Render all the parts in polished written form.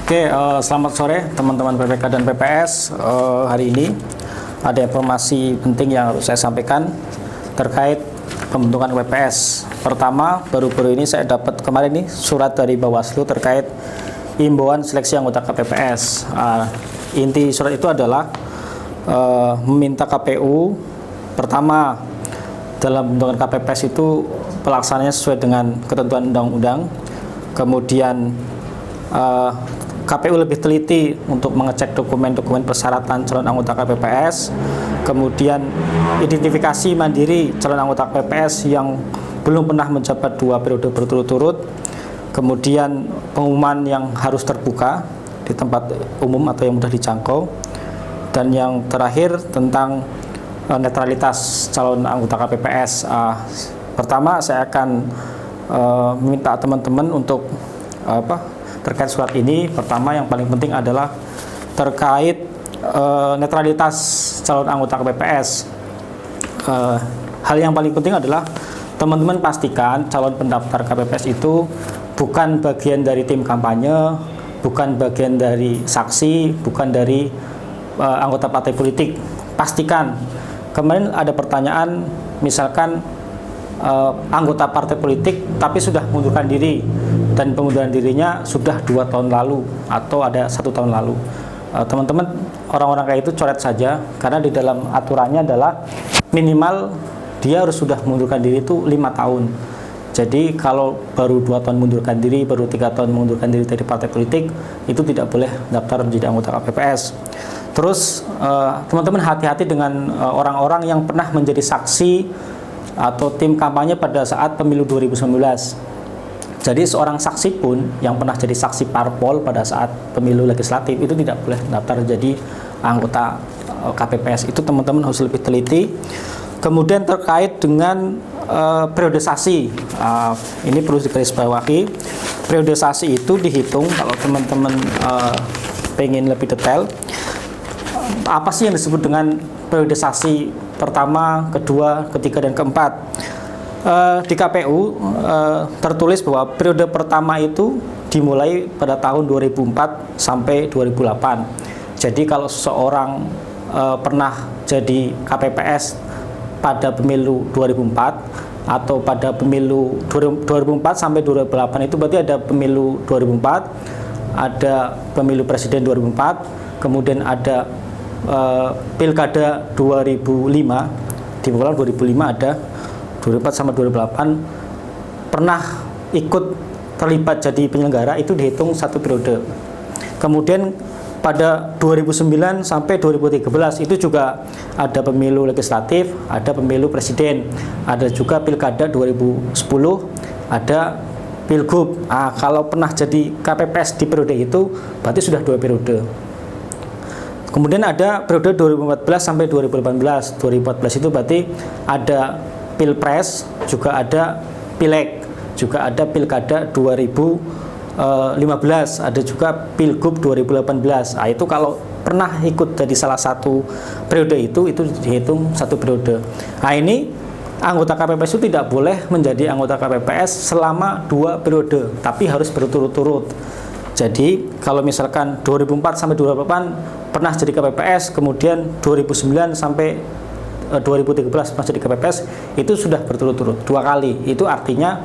Selamat sore teman-teman PPK dan PPS. Hari ini ada informasi penting yang harus saya sampaikan terkait pembentukan PPS. Pertama, baru-baru ini saya dapat kemarin nih surat dari Bawaslu terkait imbauan seleksi anggota KPPS. Inti surat itu adalah meminta KPU pertama dalam pembentukan KPPS itu pelaksananya sesuai dengan ketentuan undang-undang. Kemudian KPU lebih teliti untuk mengecek dokumen-dokumen persyaratan calon anggota KPPS, kemudian identifikasi mandiri calon anggota KPPS yang belum pernah menjabat 2 periode berturut-turut, kemudian pengumuman yang harus terbuka di tempat umum atau yang mudah dijangkau, dan yang terakhir tentang netralitas calon anggota KPPS. Pertama saya akan meminta teman-teman untuk terkait surat ini. Pertama, yang paling penting adalah terkait netralitas calon anggota KPPS. Hal yang paling penting adalah teman-teman pastikan calon pendaftar KPPS itu bukan bagian dari tim kampanye, bukan bagian dari saksi, bukan dari anggota partai politik. Pastikan. Kemarin ada pertanyaan, misalkan anggota partai politik tapi sudah mengundurkan diri, dan pengunduran dirinya sudah 2 tahun lalu atau ada 1 tahun lalu. Teman-teman, orang-orang kayak itu coret saja, karena di dalam aturannya adalah minimal dia harus sudah mengundurkan diri itu 5 tahun. Jadi kalau baru 2 tahun mengundurkan diri, baru 3 tahun mengundurkan diri dari partai politik, itu tidak boleh daftar menjadi anggota KPPS. Terus teman-teman hati-hati dengan orang-orang yang pernah menjadi saksi atau tim kampanye pada saat pemilu 2019. Jadi seorang saksi pun yang pernah jadi saksi parpol pada saat pemilu legislatif itu tidak boleh daftar jadi anggota KPPS. Itu teman-teman harus lebih teliti. Kemudian terkait dengan periodisasi, ini perlu digarisbawahi. Periodisasi itu dihitung kalau teman-teman pengen lebih detail. Apa sih yang disebut dengan periodisasi pertama, kedua, ketiga, dan keempat? Di KPU tertulis bahwa periode pertama itu dimulai pada tahun 2004 sampai 2008. Jadi kalau seseorang pernah jadi KPPS pada pemilu 2004 atau pada pemilu 2004 sampai 2008, itu berarti ada pemilu 2004, ada pemilu presiden 2004, kemudian ada pilkada 2005, di bulan 2005 ada 2004 sampai 2008 pernah ikut terlibat jadi penyelenggara, itu dihitung 1 periode. Kemudian pada 2009 sampai 2013 itu juga ada pemilu legislatif, ada pemilu presiden, ada juga pilkada 2010, ada pilgub. Kalau pernah jadi KPPS di periode itu berarti sudah 2 periode. Kemudian ada periode 2014 sampai 2018. 2014 itu berarti ada pilpres, juga ada pileg, juga ada pilkada 2015, ada juga pilgub 2018. Itu kalau pernah ikut dari salah satu periode itu dihitung 1 periode. Ini anggota KPPS itu tidak boleh menjadi anggota KPPS selama 2 periode, tapi harus berturut-turut. Jadi kalau misalkan 2004 sampai 2008 pernah jadi KPPS, kemudian 2009 sampai 2013 pernah jadi KPPS, itu sudah berturut-turut 2 kali. Itu artinya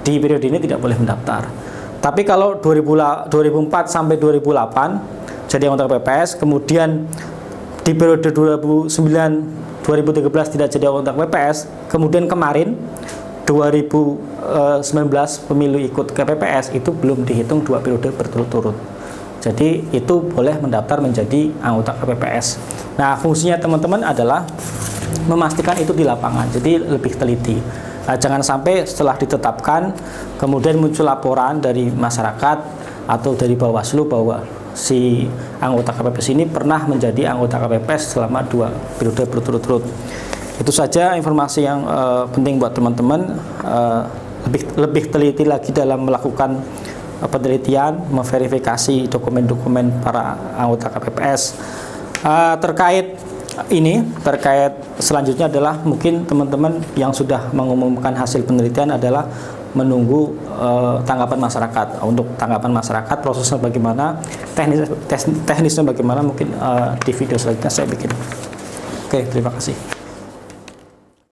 di periode ini tidak boleh mendaftar. Tapi kalau 2004 sampai 2008 jadi anggota KPPS, kemudian di periode 2009-2013 tidak jadi anggota KPPS, kemudian kemarin 2019 pemilu ikut KPPS, itu belum dihitung 2 periode berturut-turut. Jadi itu boleh mendaftar menjadi anggota KPPS. Nah, fungsinya teman-teman adalah memastikan itu di lapangan, jadi lebih teliti. Jangan sampai setelah ditetapkan kemudian muncul laporan dari masyarakat atau dari Bawaslu bahwa si anggota KPPS ini pernah menjadi anggota KPPS selama 2 periode berturut-turut. Itu saja informasi yang penting buat teman-teman. Lebih teliti lagi dalam melakukan penelitian, memverifikasi dokumen-dokumen para anggota KPPS. Terkait selanjutnya adalah mungkin teman-teman yang sudah mengumumkan hasil penelitian adalah menunggu tanggapan masyarakat. Untuk tanggapan masyarakat prosesnya bagaimana, teknisnya bagaimana, mungkin di video selanjutnya saya bikin. Oke, terima kasih.